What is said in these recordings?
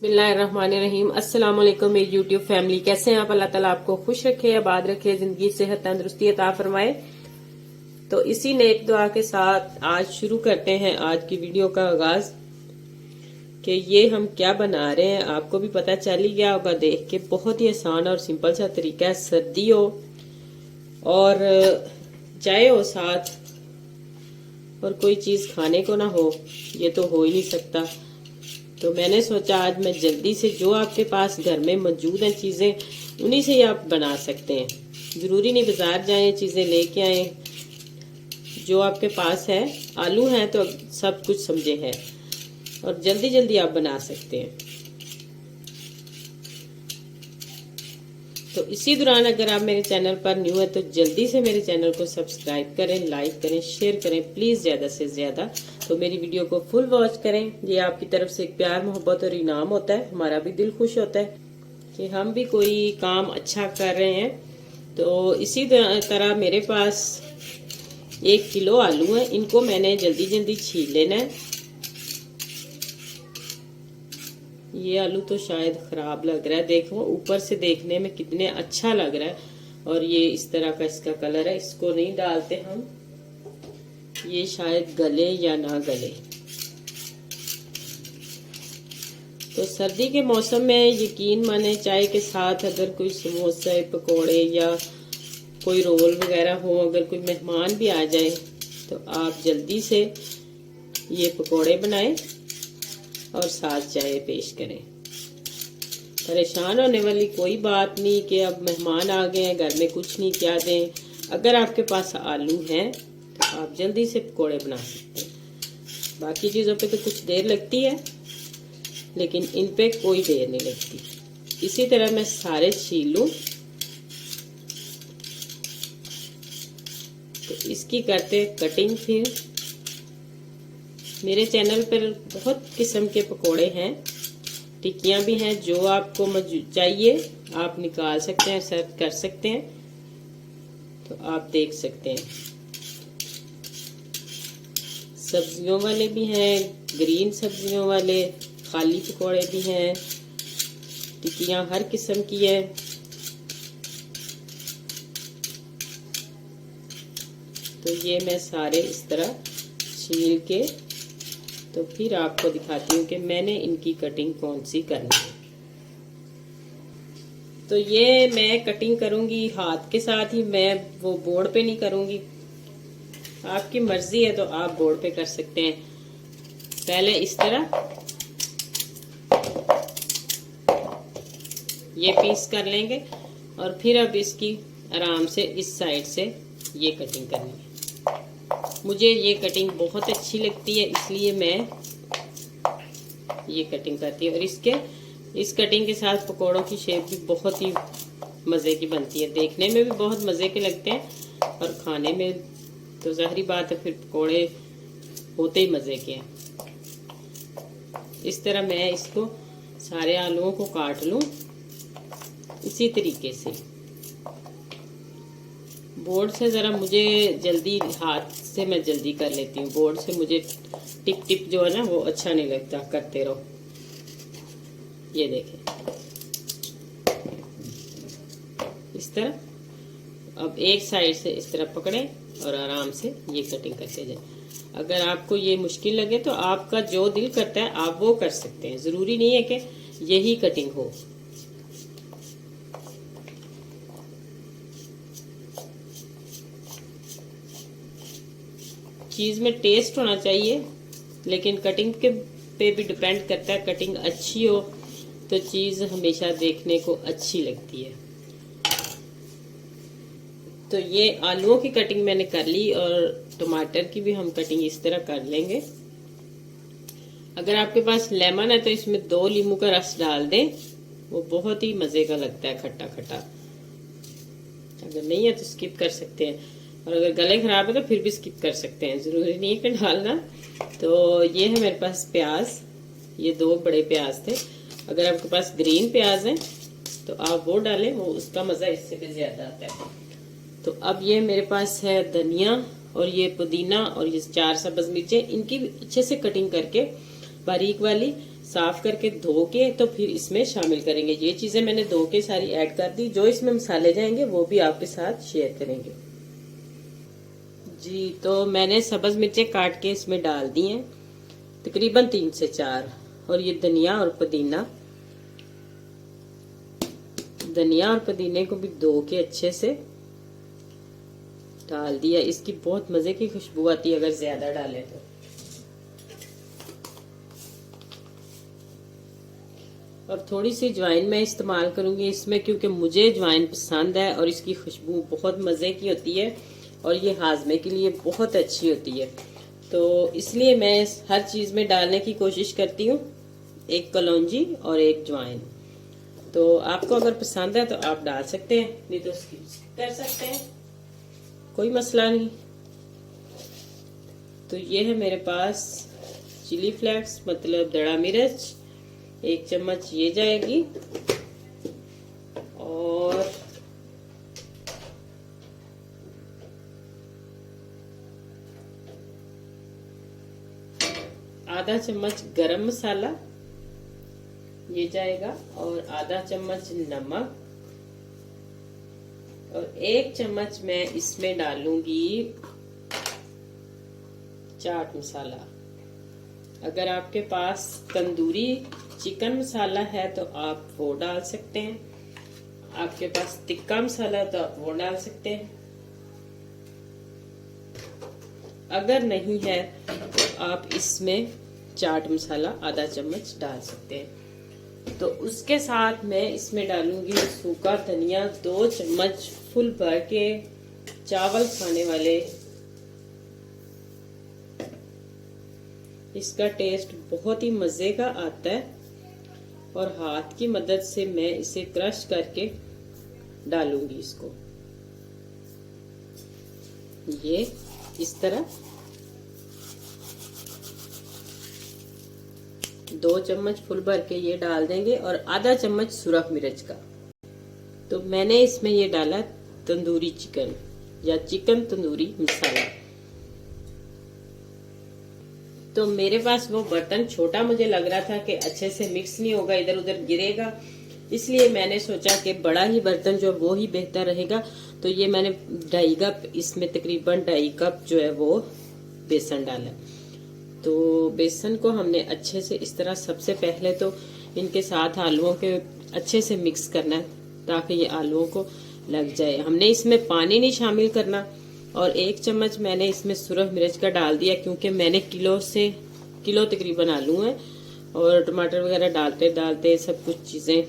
बिस्मिल्लाहिर्रहमानिर्रहीम। अस्सलाम वालेकुम मेरी यूट्यूब फैमिली, कैसे हैं आप? अल्लाह ताला आपको खुश रखे, आबाद रखे, जिंदगी सेहत तंदुरुस्ती अता फरमाए। तो इसी नेक दुआ के साथ आज शुरू करते हैं आज की वीडियो का आगाज। कि ये हम क्या बना रहे हैं आपको भी पता चल ही गया होगा देख के। बहुत ही आसान और सिंपल सा तरीका है। सर्दी हो और चाय हो साथ और कोई चीज खाने को ना हो, ये तो हो ही नहीं सकता। तो मैंने सोचा आज मैं जल्दी से जो आपके पास घर में मौजूद हैं चीजें, उन्हीं से ही आप बना सकते हैं। जरूरी नहीं बाजार जाएं चीजें लेके आए। जो आपके पास है, आलू हैं तो सब कुछ समझे है और जल्दी जल्दी आप बना सकते हैं। तो इसी दौरान अगर आप मेरे चैनल पर न्यू है तो जल्दी से मेरे चैनल को सब्सक्राइब करें, लाइक करें, शेयर करें प्लीज, ज्यादा से ज्यादा। तो मेरी वीडियो को फुल वॉच करें। ये आपकी तरफ से एक प्यार मोहब्बत और इनाम होता है। हमारा भी दिल खुश होता है कि हम भी कोई काम अच्छा कर रहे हैं। तो इसी तरह मेरे पास 1 किलो आलू है। इनको मैंने जल्दी जल्दी छील लेना है। ये आलू तो शायद खराब लग रहा है, देखो ऊपर से देखने में कितने अच्छा लग रहा है और ये इस तरह का इसका कलर है। इसको नहीं डालते हम, ये शायद गले या ना गले। तो सर्दी के मौसम में यकीन माने चाय के साथ अगर कोई समोसे पकोड़े या कोई रोल वगैरह हो, अगर कोई मेहमान भी आ जाए तो आप जल्दी से ये पकोड़े बनाएं और साथ चाय पेश करें। परेशान होने वाली कोई बात नहीं कि अब मेहमान आ गए हैं घर में कुछ नहीं, क्या दें। अगर आपके पास आलू हैं तो आप जल्दी से पकोड़े बना सकते हैं। बाकी चीजों पे तो कुछ देर लगती है लेकिन इन पे कोई देर नहीं लगती। इसी तरह मैं सारे छील लूं। तो इसकी करते कटिंग। फिर मेरे चैनल पर बहुत किस्म के पकोड़े हैं, टिक्कियां भी हैं। जो आपको चाहिए आप निकाल सकते हैं, सर्व कर सकते हैं। तो आप देख सकते हैं सब्जियों वाले भी हैं, ग्रीन सब्जियों वाले, खाली पकोड़े भी हैं, टिक्कियां हर किस्म की है। तो ये मैं सारे इस तरह छील के तो फिर आपको दिखाती हूँ कि मैंने इनकी कटिंग कौन सी करनी है। तो ये मैं कटिंग करूंगी हाथ के साथ ही, मैं वो बोर्ड पे नहीं करूंगी। आपकी मर्जी है तो आप बोर्ड पे कर सकते हैं। पहले इस तरह ये पीस कर लेंगे और फिर अब इसकी आराम से इस साइड से ये कटिंग करनी है। मुझे ये कटिंग बहुत अच्छी लगती है इसलिए मैं ये कटिंग करती हूँ। और इस कटिंग के साथ पकोड़ों की शेप भी बहुत ही मज़े की बनती है। देखने में भी बहुत मज़े के लगते हैं और खाने में तो ज़ाहिरी बात है फिर पकोड़े होते ही मज़े के हैं। इस तरह मैं इसको सारे आलूओं को काट लूँ इसी तरीके से। बोर्ड से ज़रा मुझे जल्दी, हाथ से मैं जल्दी कर लेती हूँ, बोर्ड से मुझे टिप टिप जो है ना वो अच्छा नहीं लगता। करते रहो। ये देखें इस तरह। अब एक साइड से इस तरह पकड़े और आराम से ये कटिंग करते जाए। अगर आपको ये मुश्किल लगे तो आपका जो दिल करता है आप वो कर सकते हैं, जरूरी नहीं है कि यही कटिंग हो। चीज में टेस्ट होना चाहिए लेकिन कटिंग के पे भी डिपेंड करता है। कटिंग अच्छी हो तो चीज हमेशा देखने को अच्छी लगती है। तो ये आलूओं की कटिंग मैंने कर ली और टमाटर की भी हम कटिंग इस तरह कर लेंगे। अगर आपके पास लेमन है तो इसमें 2 नींबू का रस डाल दें, वो बहुत ही मजे का लगता है, खट्टा खट्टा। अगर नहीं है तो स्किप कर सकते हैं और अगर गले खराब है तो फिर भी स्किप कर सकते हैं, जरूरी नहीं है कि डालना। तो ये है मेरे पास प्याज, ये 2 बड़े प्याज थे। अगर आपके पास ग्रीन प्याज है तो आप वो डालें, वो उसका मजा इससे भी ज्यादा आता है। तो अब ये मेरे पास है धनिया और ये पुदीना और ये 4 सब्ज मिर्चें, इनकी अच्छे से कटिंग करके बारीक वाली, साफ करके धो के तो फिर इसमें शामिल करेंगे। ये चीजें मैंने धो के सारी ऐड कर दी। जो इसमें मसाले जाएंगे वो भी आपके साथ शेयर करेंगे जी। तो मैंने सब्ज मिर्चें काट के इसमें डाल दी हैं, तकरीबन 3 से 4। और ये धनिया और पुदीना, धनिया और पुदीने को भी धो के अच्छे से डाल दिया। इसकी बहुत मजे की खुशबू आती है अगर ज्यादा डालें तो। और थोड़ी सी ज्वाइन मैं इस्तेमाल करूंगी इसमें, क्योंकि मुझे ज्वाइन पसंद है और इसकी खुशबू बहुत मजे की होती है और ये हाजमे के लिए बहुत अच्छी होती है। तो इसलिए मैं हर चीज में डालने की कोशिश करती हूँ, एक कलौंजी और एक ज्वाइन। तो आपको अगर पसंद है तो आप डाल सकते हैं, नहीं तो स्किप कर सकते हैं, कोई मसला नहीं। तो ये है मेरे पास चिली फ्लेक्स, मतलब दड़ा मिर्च, 1 चम्मच ये जाएगी। और आधा चम्मच गरम मसाला ये जाएगा, और आधा चम्मच नमक, और 1 चम्मच मैं इसमें डालूंगी चाट मसाला। अगर आपके पास तंदूरी चिकन मसाला है तो आप वो डाल सकते हैं, आपके पास टिक्का मसाला है तो आप वो डाल सकते हैं। अगर नहीं है तो आप इसमें चाट मसाला आधा चम्मच डाल सकते हैं। तो उसके साथ मैं इसमें डालूंगी सूखा धनिया 2 चम्मच फुल भर के, चावल खाने वाले। इसका टेस्ट बहुत ही मजे का आता है और हाथ की मदद से मैं इसे क्रश करके डालूंगी इसको, ये इस तरह। 2 चम्मच फुल भर के ये डाल देंगे, और आधा चम्मच सुरख मिर्च का। तो मैंने इसमें ये डाला तंदूरी चिकन या चिकन तंदूरी मसाला। तो मेरे पास वो बर्तन छोटा मुझे लग रहा था कि अच्छे से मिक्स नहीं होगा, इधर उधर गिरेगा, इसलिए मैंने सोचा कि बड़ा ही बर्तन जो वो ही बेहतर रहेगा। तो ये मैंने 2.5 कप, इसमें तकरीबन 2.5 कप जो है वो बेसन डाला। तो बेसन को हमने अच्छे से इस तरह, सबसे पहले तो इनके साथ आलूओं के अच्छे से मिक्स करना है ताकि ये आलूओं को लग जाए। हमने इसमें पानी नहीं शामिल करना। और 1 चम्मच मैंने इसमें सुरख मिर्च का डाल दिया, क्योंकि मैंने किलो तकरीबन आलू हैं और टमाटर वगैरह डालते डालते सब कुछ चीजें,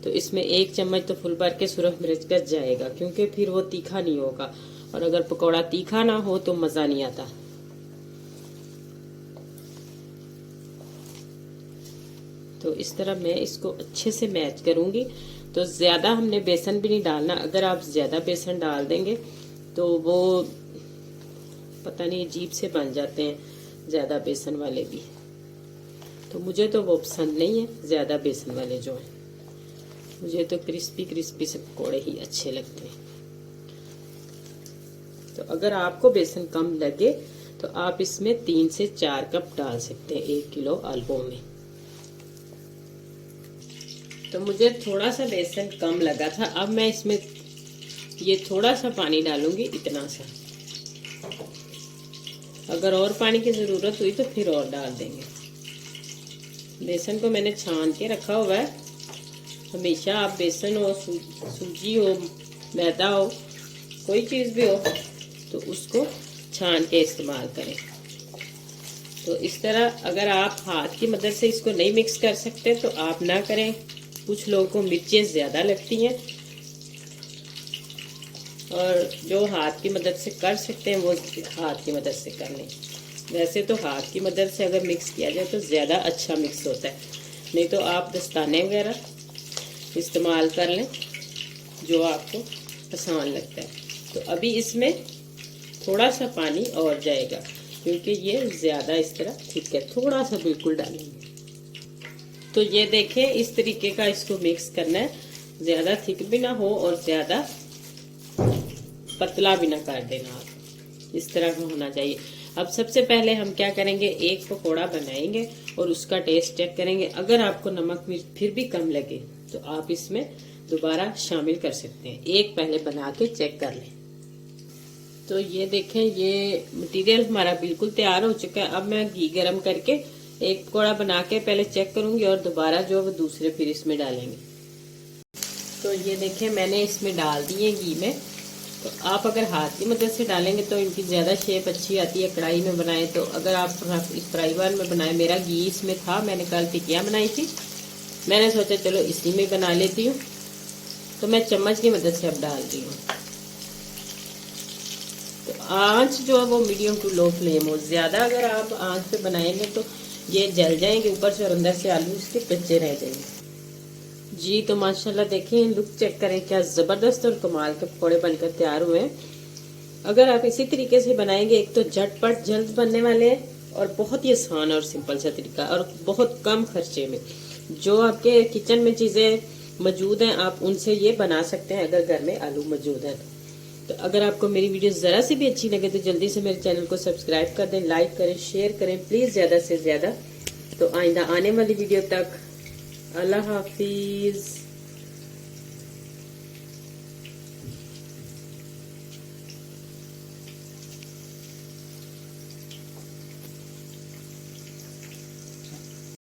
तो इसमें 1 चम्मच तो फुल भर के सुरख मिर्च का जाएगा, क्योंकि फिर वो तीखा नहीं होगा। और अगर पकौड़ा तीखा ना हो तो मजा नहीं आता। तो इस तरह मैं इसको अच्छे से मैच करूंगी। तो ज्यादा हमने बेसन भी नहीं डालना। अगर आप ज्यादा बेसन डाल देंगे तो वो पता नहीं अजीब से बन जाते हैं ज्यादा बेसन वाले भी। तो मुझे तो वो पसंद नहीं है ज्यादा बेसन वाले जो हैं। मुझे तो क्रिस्पी क्रिस्पी से पकौड़े ही अच्छे लगते हैं। तो अगर आपको बेसन कम लगे तो आप इसमें 3 से 4 कप डाल सकते हैं 1 किलो आलुओं में। तो मुझे थोड़ा सा बेसन कम लगा था। अब मैं इसमें ये थोड़ा सा पानी डालूंगी, इतना सा। अगर और पानी की जरूरत हुई तो फिर और डाल देंगे। बेसन को मैंने छान के रखा हुआ है। हमेशा आप बेसन हो, सूजी हो, मैदा हो, कोई चीज भी हो तो उसको छान के इस्तेमाल करें। तो इस तरह अगर आप हाथ की मदद से इसको नहीं मिक्स कर सकते तो आप ना करें। कुछ लोगों को मिर्चें ज्यादा लगती हैं और जो हाथ की मदद से कर सकते हैं वो हाथ की मदद से कर लें। वैसे तो हाथ की मदद से अगर मिक्स किया जाए तो ज़्यादा अच्छा मिक्स होता है, नहीं तो आप दस्ताने वगैरह इस्तेमाल कर लें जो आपको आसान लगता है। तो अभी इसमें थोड़ा सा पानी और जाएगा क्योंकि ये ज़्यादा इस तरह ठीक है, थोड़ा सा बिल्कुल डालेंगे। तो ये देखें इस तरीके का इसको मिक्स करना है, ज़्यादा थिक भी ना हो और ज़्यादा पतला भी ना कर देना आप, इस तरह का होना चाहिए। अब सबसे पहले हम क्या करेंगे, एक पकोड़ा बनाएंगे और उसका टेस्ट चेक करेंगे। अगर आपको नमक मिर्च फिर भी कम लगे तो आप इसमें दोबारा शामिल कर सकते हैं। एक पहले बना के चेक कर लें। तो ये देखें, ये मटेरियल हमारा बिल्कुल तैयार हो चुका है। अब मैं घी गरम करके एक पकौड़ा बना के पहले चेक करूंगी और दोबारा जो वो दूसरे फिर इसमें डालेंगे। तो ये देखें, मैंने इसमें डाल दिए घी में। तो आप अगर हाथ की मदद से डालेंगे तो इनकी ज़्यादा शेप अच्छी आती है। कढ़ाई में बनाए तो अगर आप इस फ्राई पैन में बनाए, मेरा घी इसमें था, मैंने कल टिकिया बनाई थी, मैंने सोचा चलो इसी में बना लेती हूँ। तो मैं चम्मच की मदद से अब डाल दी हूँ। तो आंच जो है वो मीडियम टू लो फ्लेम हो। ज़्यादा अगर आप आंच पे बनाएंगे तो ये जल जाएंगे ऊपर से और अंदर से आलू इसके कच्चे रह जाएंगे। जी तो माशाल्लाह देखिए, लुक चेक करें, क्या ज़बरदस्त और कमाल के पकौड़े बनकर तैयार हुए हैं। अगर आप इसी तरीके से बनाएंगे, एक तो झटपट जल्द बनने वाले हैं और बहुत ही आसान और सिंपल सा तरीका और बहुत कम खर्चे में। जो आपके किचन में चीज़ें मौजूद हैं आप उनसे ये बना सकते हैं अगर घर में आलू मौजूद हैं। तो अगर आपको मेरी वीडियो ज़रा सी भी अच्छी लगे तो जल्दी से मेरे चैनल को सब्सक्राइब कर दें, लाइक करें, शेयर करें प्लीज़ ज़्यादा से ज़्यादा। तो आइंदा आने वाली वीडियो तक अल्लाह हाफिज़।